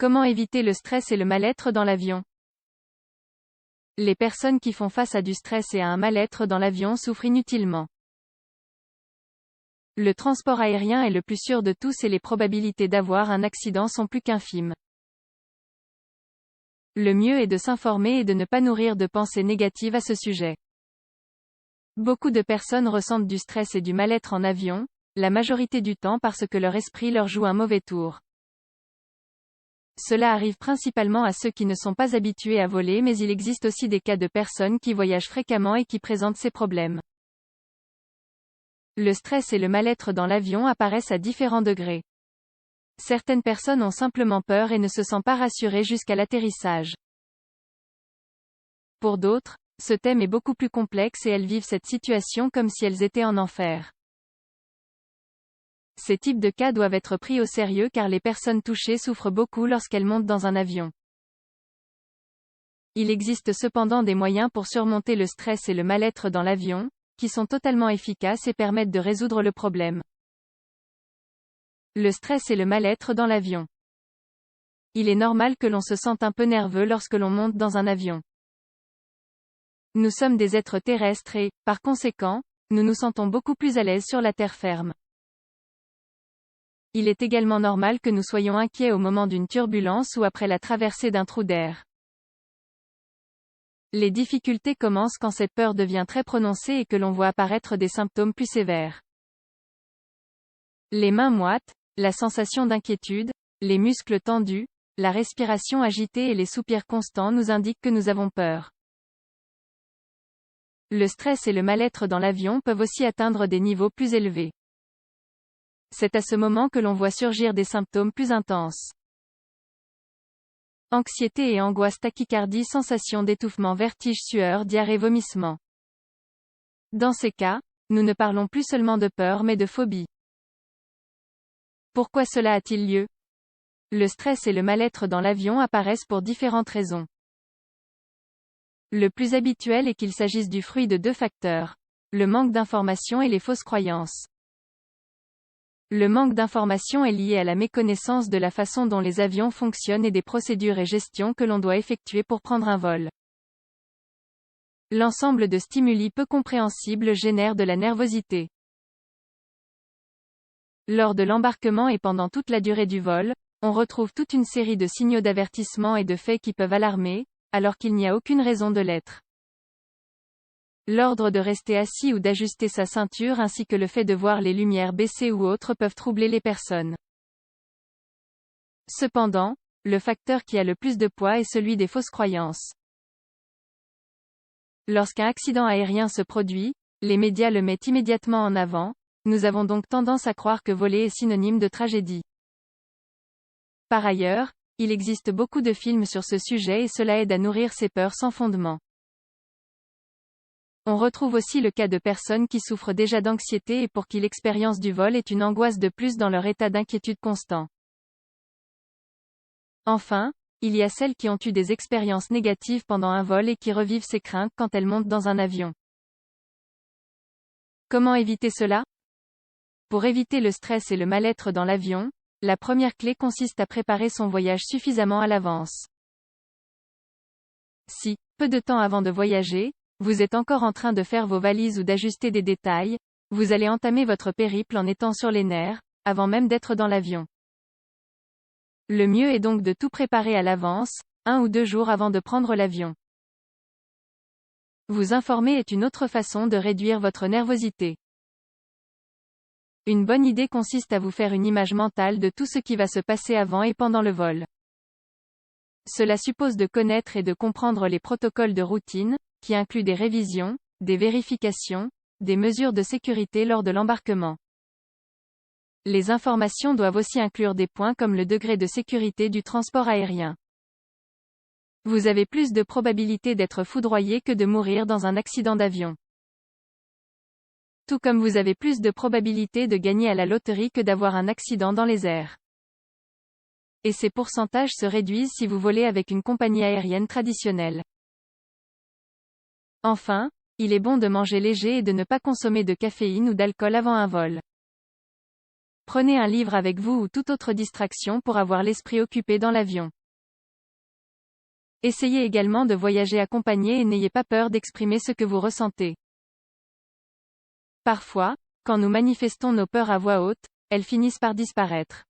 Comment éviter le stress et le mal-être dans l'avion? Les personnes qui font face à du stress et à un mal-être dans l'avion souffrent inutilement. Le transport aérien est le plus sûr de tous et les probabilités d'avoir un accident sont plus qu'infimes. Le mieux est de s'informer et de ne pas nourrir de pensées négatives à ce sujet. Beaucoup de personnes ressentent du stress et du mal-être en avion, la majorité du temps parce que leur esprit leur joue un mauvais tour. Cela arrive principalement à ceux qui ne sont pas habitués à voler, mais il existe aussi des cas de personnes qui voyagent fréquemment et qui présentent ces problèmes. Le stress et le mal-être dans l'avion apparaissent à différents degrés. Certaines personnes ont simplement peur et ne se sentent pas rassurées jusqu'à l'atterrissage. Pour d'autres, ce thème est beaucoup plus complexe et elles vivent cette situation comme si elles étaient en enfer. Ces types de cas doivent être pris au sérieux car les personnes touchées souffrent beaucoup lorsqu'elles montent dans un avion. Il existe cependant des moyens pour surmonter le stress et le mal-être dans l'avion, qui sont totalement efficaces et permettent de résoudre le problème. Le stress et le mal-être dans l'avion. Il est normal que l'on se sente un peu nerveux lorsque l'on monte dans un avion. Nous sommes des êtres terrestres et, par conséquent, nous nous sentons beaucoup plus à l'aise sur la terre ferme. Il est également normal que nous soyons inquiets au moment d'une turbulence ou après la traversée d'un trou d'air. Les difficultés commencent quand cette peur devient très prononcée et que l'on voit apparaître des symptômes plus sévères. Les mains moites, la sensation d'inquiétude, les muscles tendus, la respiration agitée et les soupirs constants nous indiquent que nous avons peur. Le stress et le mal-être dans l'avion peuvent aussi atteindre des niveaux plus élevés. C'est à ce moment que l'on voit surgir des symptômes plus intenses. Anxiété et angoisse, tachycardie, sensation d'étouffement, vertige, sueur, diarrhée, vomissement. Dans ces cas, nous ne parlons plus seulement de peur mais de phobie. Pourquoi cela a-t-il lieu? Le stress et le mal-être dans l'avion apparaissent pour différentes raisons. Le plus habituel est qu'il s'agisse du fruit de deux facteurs: le manque d'information et les fausses croyances. Le manque d'information est lié à la méconnaissance de la façon dont les avions fonctionnent et des procédures et gestions que l'on doit effectuer pour prendre un vol. L'ensemble de stimuli peu compréhensibles génère de la nervosité. Lors de l'embarquement et pendant toute la durée du vol, on retrouve toute une série de signaux d'avertissement et de faits qui peuvent alarmer, alors qu'il n'y a aucune raison de l'être. L'ordre de rester assis ou d'ajuster sa ceinture ainsi que le fait de voir les lumières baissées ou autres peuvent troubler les personnes. Cependant, le facteur qui a le plus de poids est celui des fausses croyances. Lorsqu'un accident aérien se produit, les médias le mettent immédiatement en avant, nous avons donc tendance à croire que voler est synonyme de tragédie. Par ailleurs, il existe beaucoup de films sur ce sujet et cela aide à nourrir ces peurs sans fondement. On retrouve aussi le cas de personnes qui souffrent déjà d'anxiété et pour qui l'expérience du vol est une angoisse de plus dans leur état d'inquiétude constant. Enfin, il y a celles qui ont eu des expériences négatives pendant un vol et qui revivent ces craintes quand elles montent dans un avion. Comment éviter cela? Pour éviter le stress et le mal-être dans l'avion, la première clé consiste à préparer son voyage suffisamment à l'avance. Si, peu de temps avant de voyager, vous êtes encore en train de faire vos valises ou d'ajuster des détails, vous allez entamer votre périple en étant sur les nerfs, avant même d'être dans l'avion. Le mieux est donc de tout préparer à l'avance, 1 ou 2 jours avant de prendre l'avion. Vous informer est une autre façon de réduire votre nervosité. Une bonne idée consiste à vous faire une image mentale de tout ce qui va se passer avant et pendant le vol. Cela suppose de connaître et de comprendre les protocoles de routine, qui incluent des révisions, des vérifications, des mesures de sécurité lors de l'embarquement. Les informations doivent aussi inclure des points comme le degré de sécurité du transport aérien. Vous avez plus de probabilité d'être foudroyé que de mourir dans un accident d'avion. Tout comme vous avez plus de probabilité de gagner à la loterie que d'avoir un accident dans les airs. Et ces pourcentages se réduisent si vous volez avec une compagnie aérienne traditionnelle. Enfin, il est bon de manger léger et de ne pas consommer de caféine ou d'alcool avant un vol. Prenez un livre avec vous ou toute autre distraction pour avoir l'esprit occupé dans l'avion. Essayez également de voyager accompagné et n'ayez pas peur d'exprimer ce que vous ressentez. Parfois, quand nous manifestons nos peurs à voix haute, elles finissent par disparaître.